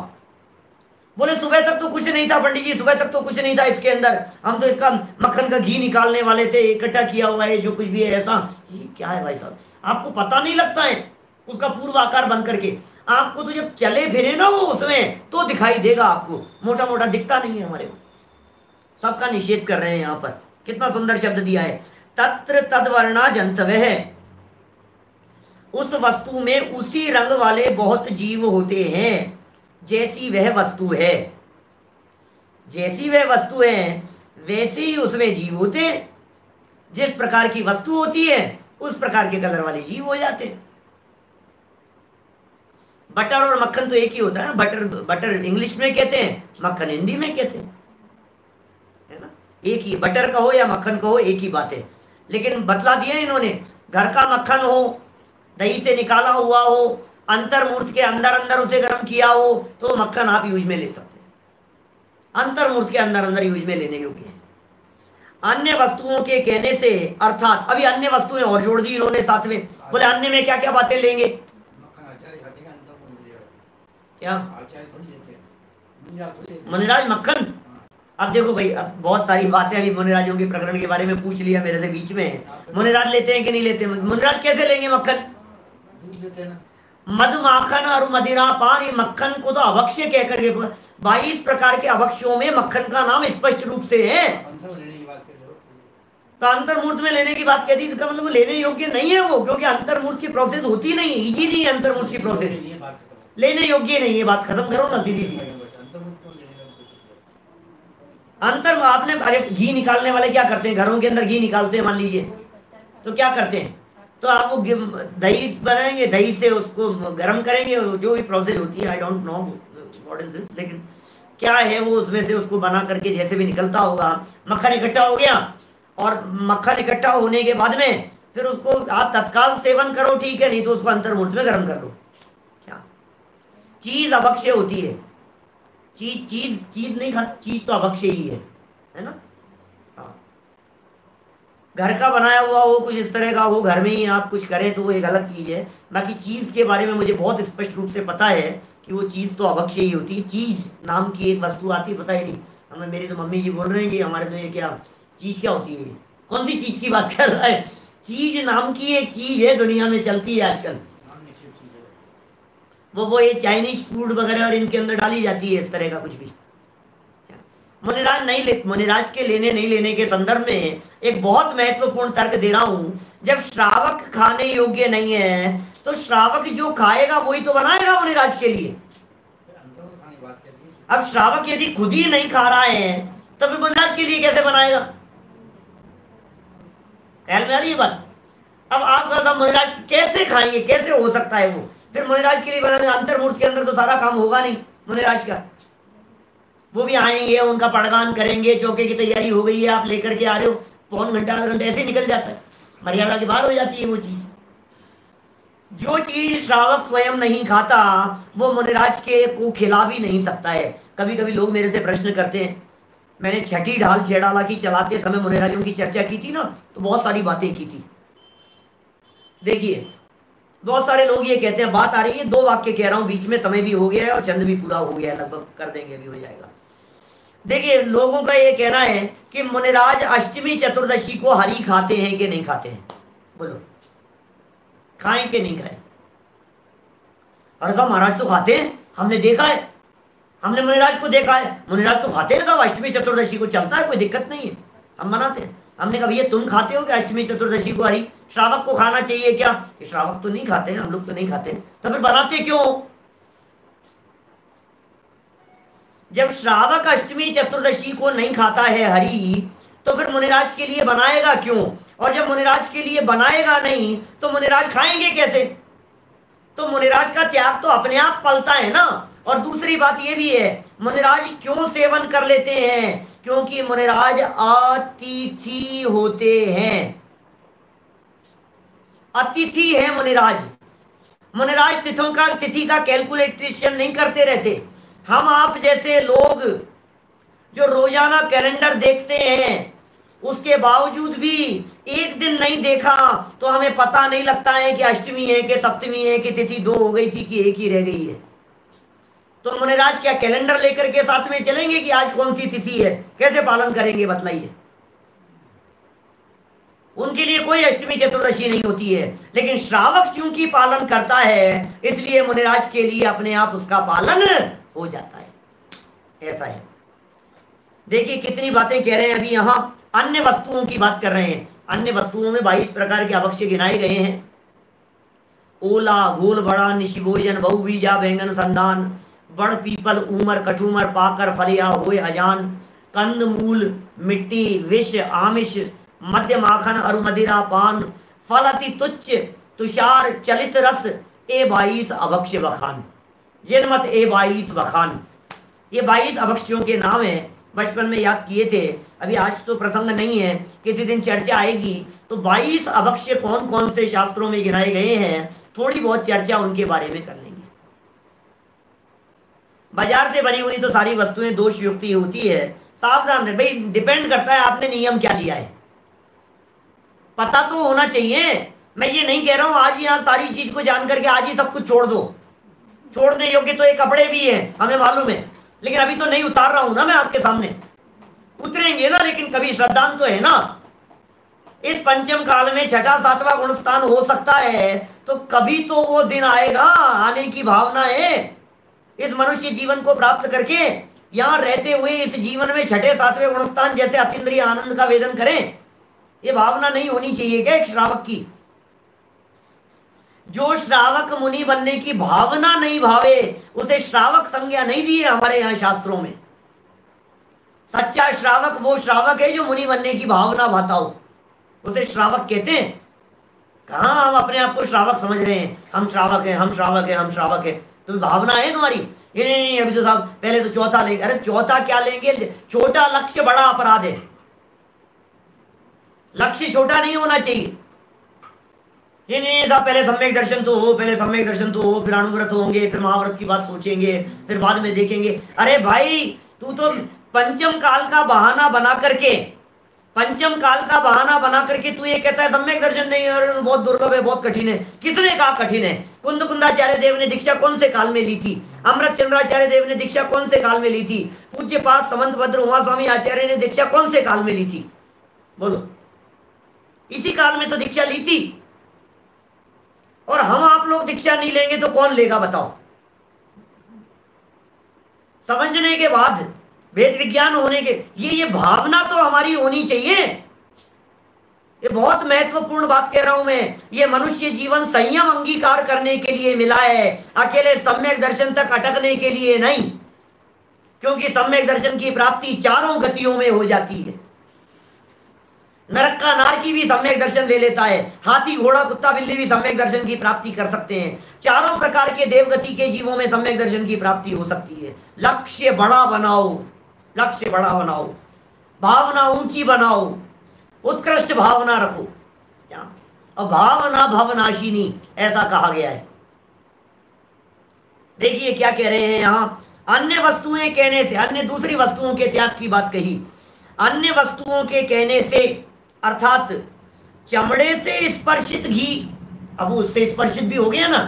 बोले सुबह तक तो कुछ नहीं था पंडित जी, सुबह तक तो कुछ नहीं था इसके अंदर, हम तो इसका मक्खन का घी निकालने वाले थे, इकट्ठा किया हुआ है जो कुछ भी है ऐसा। ये क्या है भाई साहब? आपको पता नहीं लगता है उसका पूर्व आकार बन करके? आपको तो जब चले फिरे ना वो उसमें तो दिखाई देगा आपको, मोटा मोटा दिखता नहीं है हमारे को। सबका निषेध कर रहे हैं यहाँ पर। कितना सुंदर शब्द दिया है, तत्र तद्वर्णा जंतवः। उस वस्तु में उसी रंग वाले बहुत जीव होते हैं जैसी वह वस्तु है। जैसी वह वस्तु है वैसे ही उसमें जीव होते हैं। जिस प्रकार की वस्तु होती है उस प्रकार के कलर वाले जीव हो जाते हैं। बटर और मक्खन तो एक ही होता है ना, बटर बटर इंग्लिश में कहते हैं, मक्खन हिंदी में कहते हैं, है ना, एक ही, बटर कहो या मक्खन कहो एक ही बात है। लेकिन बतला दिया इन्होंने, घर का मक्खन हो, दही से निकाला हुआ हो, अंतर्मूर्त के अंदर अंदर उसे गर्म किया हो, तो मक्खन आप यूज में ले सकते हैं, अंतर्मूर्त के अंदर अंदर यूज में लेने योग्य है। अन्य वस्तुओं के कहने से, अर्थात अभी अन्य वस्तुएं और जोड़ दी इन्होंने साथ में, बोले अन्य में क्या क्या बातें लेंगे, क्या मुनिराज मक्खन। अब देखो भाई, अब बहुत सारी बातें अभी मुनिराजों के प्रकरण के बारे में पूछ लिया मेरे से बीच में, मुनिराज लेते हैं कि नहीं लेते, मुनिराज कैसे लेंगे मक्खन, मधु माखन और मदिरा पान, ये मक्खन को तो अभक्ष्य कह करके 22 प्रकार के अभक्ष्यों में मक्खन का नाम स्पष्ट रूप से है। तो अंतर्मूर्त में लेने की बात कहती, इसका मतलब लेने योग्य नहीं है वो, क्योंकि अंतर्मूर्त की प्रोसेस होती नहीं, इजी नहीं है अंतर्मूर्त की प्रोसेस, लेने योग्य नहीं है, बात खत्म करो ना सीधी सी। अंतर आपने, अरे घी निकालने वाले क्या करते हैं, घरों के अंदर घी निकालते हैं मान लीजिए, तो क्या करते हैं, तो आप वो दही बनाएंगे, दही से उसको गर्म करेंगे, जो भी प्रोसेस होती है, I don't know what is this, लेकिन क्या है वो, उसमें से उसको बना करके जैसे भी निकलता होगा, मक्खन इकट्ठा हो गया, और मक्खन इकट्ठा होने के बाद में फिर उसको आप तत्काल सेवन करो, ठीक है, नहीं तो उसको अंतर्मूर्त में गर्म कर लो। क्या चीज अभक्ष्य होती है, चीज चीज चीज नहीं खा, चीज तो अभक्ष्य ही है ना। हाँ, घर का बनाया हुआ हो, कुछ इस तरह का हो, घर में ही आप कुछ करें तो वो एक अलग चीज है, बाकी चीज के बारे में मुझे बहुत स्पष्ट रूप से पता है कि वो चीज तो अभक्ष्य ही होती है। चीज नाम की एक वस्तु आती, पता ही नहीं हमें, मेरी तो मम्मी जी बोल रहे हैं कि हमारे तो ये क्या चीज क्या होती है, कौन सी चीज की बात कर रहा है, चीज नाम की एक चीज है दुनिया में चलती है आजकल, वो ये चाइनीज फूड वगैरह और इनके अंदर डाली जाती है, इस तरह का कुछ भी। मुनिराज नहीं ले, मुनिराज के लेने नहीं लेने के संदर्भ में एक बहुत महत्वपूर्ण तर्क दे रहा हूं, जब श्रावक खाने योग्य नहीं है तो श्रावक जो खाएगा वही तो बनाएगा मुनिराज के लिए। अब श्रावक यदि खुद ही नहीं खा रहा है तो फिर मुनिराज के लिए कैसे बनाएगा, ख्याल में आ रही है बात। अब आप मुनिराज कैसे खाएंगे, कैसे हो सकता है वो, फिर मुनिराज के लिए बनाने, अंतर्मूर्त के अंदर तो सारा काम होगा नहीं मुनिराज का, वो भी आएंगे, उनका पड़गान करेंगे, चौके की तैयारी हो गई है, आप लेकर के आ रहे हो, पौन घंटा आधा घंटा ऐसे निकल जाता है, मर्यादा के बाहर हो जाती है वो चीज। जो चीज श्रावक स्वयं नहीं खाता वो मुनिराज के को खिला भी नहीं सकता है। कभी कभी लोग मेरे से प्रश्न करते हैं, मैंने छठी ढाल छेड़ाला की चलाते समय मुनिराजों की चर्चा की थी ना, तो बहुत सारी बातें की थी। देखिए बहुत सारे लोग ये कहते हैं, बात आ रही है, 2 वाक्य कह रहा हूं, बीच में समय भी हो गया है और चंद भी पूरा हो गया है, लगभग कर देंगे, अभी हो जाएगा। देखिए लोगों का ये कहना है कि मुनिराज अष्टमी चतुर्दशी को हरि खाते हैं कि नहीं खाते हैं, बोलो खाएं कि नहीं खाएं। अरे साहब महाराज तो खाते हैं, हमने देखा है, हमने मुनिराज को देखा है, मुनिराज तो खाते हैं साहब, अष्टमी चतुर्दशी को चलता है, कोई दिक्कत नहीं है, हम मनाते हैं। हमने कहा भैया तुम खाते हो कि अष्टमी चतुर्दशी को हरि, श्रावक को खाना चाहिए क्या, कि श्रावक तो नहीं खाते हैं, हम लोग तो नहीं खाते, तो फिर बनाते क्यों। जब श्रावक अष्टमी चतुर्दशी को नहीं खाता है हरि, तो फिर मुनिराज के लिए बनाएगा क्यों, और जब मुनिराज के लिए बनाएगा नहीं तो मुनिराज खाएंगे कैसे। तो मुनिराज का त्याग तो अपने आप पलता है ना। और दूसरी बात ये भी है, मुनिराज क्यों सेवन कर लेते हैं, क्योंकि मुनिराज अतिथि होते हैं, अतिथि है मुनिराज। मुनिराज तिथि का कैलकुलेशन नहीं करते रहते। हम आप जैसे लोग जो रोजाना कैलेंडर देखते हैं, उसके बावजूद भी एक दिन नहीं देखा तो हमें पता नहीं लगता है कि अष्टमी है कि सप्तमी है कि तिथि 2 हो गई थी कि 1 ही रह गई है। तो मुनिराज क्या कैलेंडर लेकर के साथ में चलेंगे कि आज कौन सी तिथि है, कैसे पालन करेंगे बतलाइए। उनके लिए कोई अष्टमी चतुर्दशी नहीं होती है, लेकिन श्रावक चूंकि पालन करता है इसलिए मुनिराज के लिए अपने आप उसका पालन हो जाता है, ऐसा है। देखिए कितनी बातें कह रहे हैं। अभी यहां अन्य वस्तुओं की बात कर रहे हैं। अन्य वस्तुओं में 22 प्रकार के अभक्ष्य गिनाए गए हैं। ओला घोल बड़ा निशिभोजन बहुबीजा बैंगन संदान बड़ पीपल ऊमर कठूमर पाकर फलिया होए अजान कंद मूल मिट्टी विष आमिष मध्य माखन अरु मदिरा पान फल अति तुच्छ तुषार चलित रस ए 22 अभक्ष्य बखान। जिनमत ए 22 बखान, ये 22 अभक्ष्यों के नाम हैं। बचपन में याद किए थे, अभी आज तो प्रसंग नहीं है, किसी दिन चर्चा आएगी तो 22 अभक्ष्य कौन कौन से शास्त्रों में गिनाए गए हैं, थोड़ी बहुत चर्चा उनके बारे में कर लेंगे। बाजार से बनी हुई तो सारी वस्तुएं दोष युक्त ही होती है, सावधान रहे भाई, डिपेंड करता है आपने नियम क्या लिया है, पता तो होना चाहिए। मैं ये नहीं कह रहा हूं आज ही आप सारी चीज को जान करके आज ही सब कुछ छोड़ दो, छोड़ने योग्य तो ये कपड़े भी हैं, हमें मालूम है, लेकिन अभी तो नहीं उतार रहा हूं ना मैं आपके सामने, उतरेंगे ना, लेकिन कभी श्रद्धांत तो है ना। इस पंचम काल में छठा सातवां गुण स्थान हो सकता है, तो कभी तो वो दिन आएगा, आने की भावना है। इस मनुष्य जीवन को प्राप्त करके यहां रहते हुए इस जीवन में छठे सातवें गुण स्थान जैसे अतीन्द्रिय आनंद का वेदन करें, ये भावना नहीं होनी चाहिए क्या एक श्रावक की? जो श्रावक मुनि बनने की भावना नहीं भावे, उसे श्रावक संज्ञा नहीं दी है हमारे यहाँ शास्त्रों में। सच्चा श्रावक वो श्रावक है जो मुनि बनने की भावना भाता हो, उसे श्रावक कहते हैं। कहाँ हम अपने आप को श्रावक समझ रहे हैं, हम श्रावक हैं, हम श्रावक हैं, हम श्रावक हैं। तो भावना है तुम्हारी, ये नहीं अभी तो साहब पहले तो चौथा लेंगे। अरे चौथा क्या लेंगे, छोटा लक्ष्य बड़ा अपराध है, लक्ष्य छोटा नहीं होना चाहिए। ये नहीं साहब पहले सम्यक दर्शन तो हो, पहले सम्यक दर्शन तो हो, फिर अणुव्रत होंगे, फिर महाव्रत की बात सोचेंगे, फिर बाद में देखेंगे। अरे भाई तू तो पंचम काल का बहाना बना करके, पंचम काल का बहाना बना करके तू ये कहता है सम्यक दर्शन नहीं है, बहुत दुर्लभ है, बहुत कठिन है। किसने कहा कठिन है? कुंद कुंदाचार्य देव ने दीक्षा कौन से काल में ली थी? अमृत चंद्राचार्य देव ने दीक्षा कौन से काल में ली थी? पूज्य पाद समंत भद्र उमा स्वामी आचार्य ने दीक्षा कौन से काल में ली थी? बोलो, इसी काल में तो दीक्षा ली थी। और हम आप लोग दीक्षा नहीं लेंगे तो कौन लेगा बताओ? समझने के बाद, वेद विज्ञान होने के, ये भावना तो हमारी होनी चाहिए। ये बहुत महत्वपूर्ण बात कह रहा हूं मैं। ये मनुष्य जीवन संयम अंगीकार करने के लिए मिला है, अकेले सम्यक दर्शन तक अटकने के लिए नहीं, क्योंकि सम्यक दर्शन की प्राप्ति चारों गतियों में हो जाती है। नरक का नारकी भी सम्यक दर्शन ले लेता है, हाथी घोड़ा कुत्ता बिल्ली भी सम्यक दर्शन की प्राप्ति कर सकते हैं। चारों प्रकार के देवगति के जीवों में सम्यक दर्शन की प्राप्ति हो सकती है। लक्ष्य बड़ा बनाओ, लक्ष्य बड़ा बनाओ, भावना ऊंची बनाओ, उत्कृष्ट भावना रखो। क्या भावना भवनाशिनी ऐसा कहा गया है। देखिए क्या कह रहे हैं यहां, अन्य वस्तुएं कहने से, अन्य दूसरी वस्तुओं के त्याग की बात कही। अन्य वस्तुओं के कहने से अर्थात चमड़े से स्पर्शित घी, अब उससे स्पर्शित भी हो गया ना,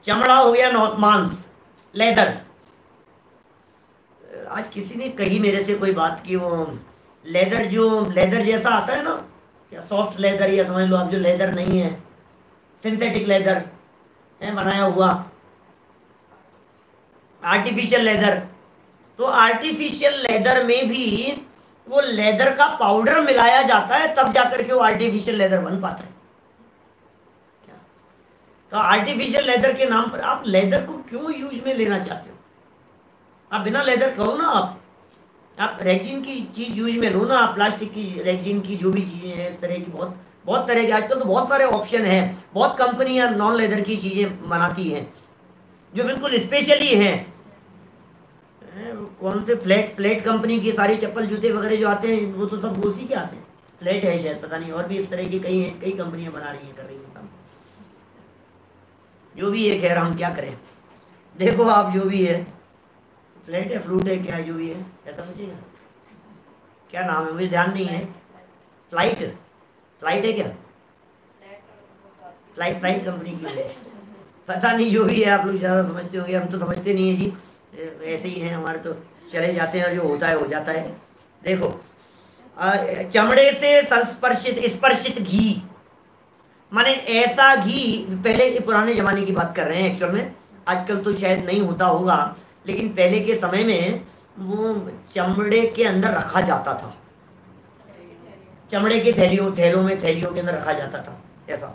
चमड़ा हो गया मांस, लेदर। आज किसी ने कही मेरे से कोई बात की, वो लेदर जो लेदर जैसा आता है ना, क्या सॉफ्ट लेदर, या समझ लो आप जो लेदर नहीं है, सिंथेटिक लेदर है बनाया हुआ, आर्टिफिशियल लेदर। तो आर्टिफिशियल लेदर में भी वो लेदर का पाउडर मिलाया जाता है, तब जाकर के वो आर्टिफिशियल लेदर बन पाता है। क्या? तो आर्टिफिशियल लेदर के नाम पर आप लेदर को क्यों यूज में लेना चाहते हो? आप बिना लेदर कहो ना, आप रेक्जिन की चीज यूज में लो ना, आप प्लास्टिक की, रेक्जिन की जो भी चीजें हैं, इस तरह की बहुत तरह की आजकल तो बहुत सारे ऑप्शन हैं। बहुत कंपनियां नॉन लेदर की चीजें बनाती हैं जो बिल्कुल स्पेशली हैं। कौन से फ्लेट कंपनी की सारी चप्पल जूते वगैरह जो आते हैं, वो तो सब उसी के आते हैं। फ्लेट है शायद, पता नहीं, और भी इस तरह की कई कंपनियां बना रही हैं, कर रही हैं काम। जो भी है, खैर हम क्या करें। देखो आप, जो भी है, फ्लेट है, फ्रूट है, क्या जो भी है, ऐसा पूछेगा क्या नाम है, मुझे ध्यान नहीं है। फ्लाइट है क्या? फ्लाइट कंपनी की है, पता नहीं, जो भी है। आप लोग ज़्यादा समझते होंगे, हम तो समझते नहीं है जी, ऐसे ही हैं हमारे, तो चले जाते हैं, जो होता है हो जाता है। देखो, चमड़े से स्पर्शित घी, माने ऐसा घी, पहले पुराने जमाने की बात कर रहे हैं एक्चुअल में, आजकल तो शायद नहीं होता होगा, लेकिन पहले के समय में वो चमड़े के अंदर रखा जाता था, चमड़े के थैलियों के अंदर रखा जाता था। ऐसा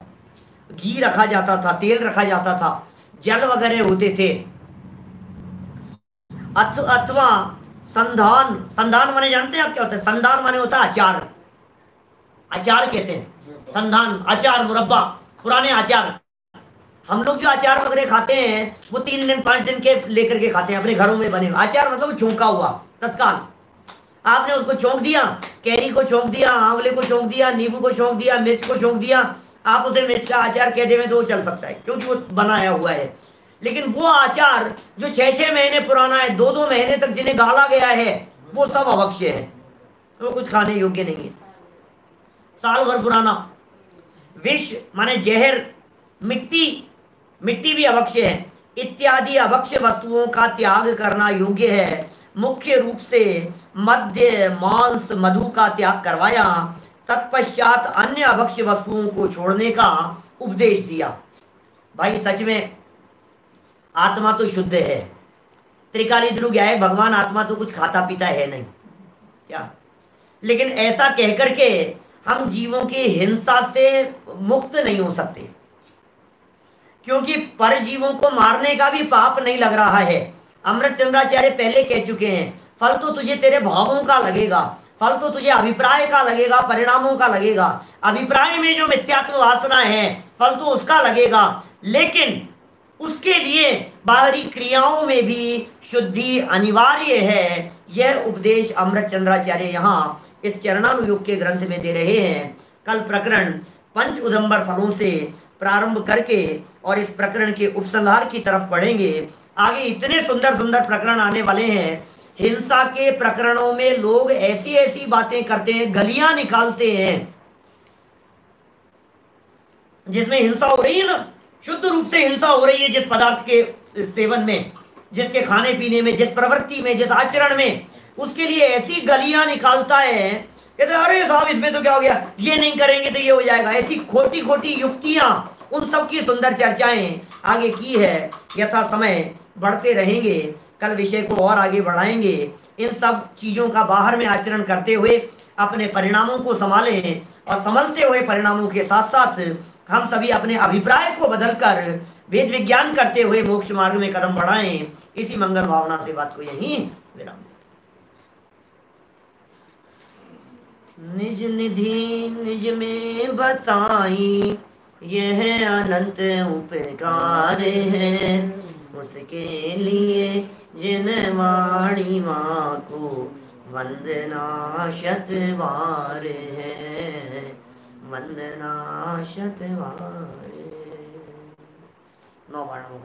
घी रखा जाता था, तेल रखा जाता था, जल वगैरह होते थे। अथवा संधान माने जानते हैं आप क्या होता है? संधान माने होता है अचार, अचार कहते हैं संधान, अचार, मुरब्बा, पुराने अचार। हम लोग जो अचार वगैरह खाते हैं वो 3 दिन 5 दिन के लेकर के खाते हैं अपने घरों में बने हुए। अचार मतलब छौंका हुआ तत्काल, आपने उसको छौंक दिया, कैरी को छौंक दिया, आंवले को छौंक दिया, नींबू को छौंक दिया, मिर्च को छौंक दिया, आप उसे मिर्च का अचार कह देवें तो वो चल सकता है क्योंकि वो बनाया हुआ है। लेकिन वो अचार जो 6-6 महीने पुराना है, 2-2 महीने तक जिन्हें गाला गया है, वो सब अभक्ष्य है, वो कुछ खाने योग्य नहीं है। साल भर पुराना विष माने जहर, मिट्टी, मिट्टी भी अभक्ष्य है, इत्यादि अभक्ष्य वस्तुओं का त्याग करना योग्य है। मुख्य रूप से मद्य, मांस, मधु का त्याग करवाया, तत्पश्चात अन्य अभक्ष्य वस्तुओं को छोड़ने का उपदेश दिया। भाई सच में आत्मा तो शुद्ध है, त्रिकाली ध्रुव क्या है, भगवान आत्मा तो कुछ खाता पीता है नहीं क्या, लेकिन ऐसा कह करके हम जीवों की हिंसा से मुक्त नहीं हो सकते, क्योंकि परजीवों को मारने का भी पाप नहीं लग रहा है। अमृत चंद्राचार्य पहले कह चुके हैं, फल तो तुझे तेरे भावों का लगेगा, फल तो तुझे अभिप्राय का लगेगा, परिणामों का लगेगा। अभिप्राय में जो मिथ्यात्व वासना है, फल तो उसका लगेगा, लेकिन उसके लिए बाहरी क्रियाओं में भी शुद्धि अनिवार्य है। यह उपदेश अमृत चंद्राचार्य यहाँ इस चरणानुयोग के ग्रंथ में दे रहे हैं। कल प्रकरण पंच उदंबर फलों से प्रारंभ करके और इस प्रकरण के उपसंहार की तरफ पढ़ेंगे। आगे इतने सुंदर सुंदर प्रकरण आने वाले हैं। हिंसा के प्रकरणों में लोग ऐसी ऐसी बातें करते हैं, गलियां निकालते हैं, जिसमें हिंसा हो रही है ना, शुद्ध रूप से हिंसा हो रही है, जिस पदार्थ के सेवन में, जिसके खाने पीने में, जिस प्रवृत्ति में, जिस आचरण में, उसके लिए ऐसी गलियां निकालता है, कहते अरे साहब इसमें तो क्या हो गया, ये नहीं करेंगे तो ये हो जाएगा। ऐसी खोटी खोटी युक्तियां, उन सब की सुंदर चर्चाएं आगे की है। यथा समय बढ़ते रहेंगे, कल विषय को और आगे बढ़ाएंगे। इन सब चीजों का बाहर में आचरण करते हुए अपने परिणामों को संभालें, और संभलते हुए परिणामों के साथ साथ हम सभी अपने अभिप्राय को बदलकर वेद विज्ञान करते हुए मोक्ष मार्ग में कदम बढ़ाएं। इसी मंगल भावना से बात को यहीं विराम। निज निधि निज में बताई, यह अनंत उपकार है, उसके लिए जिन वाणी माँ को वंदना शतवार है, वंदना शतवार। 9 बार नमो।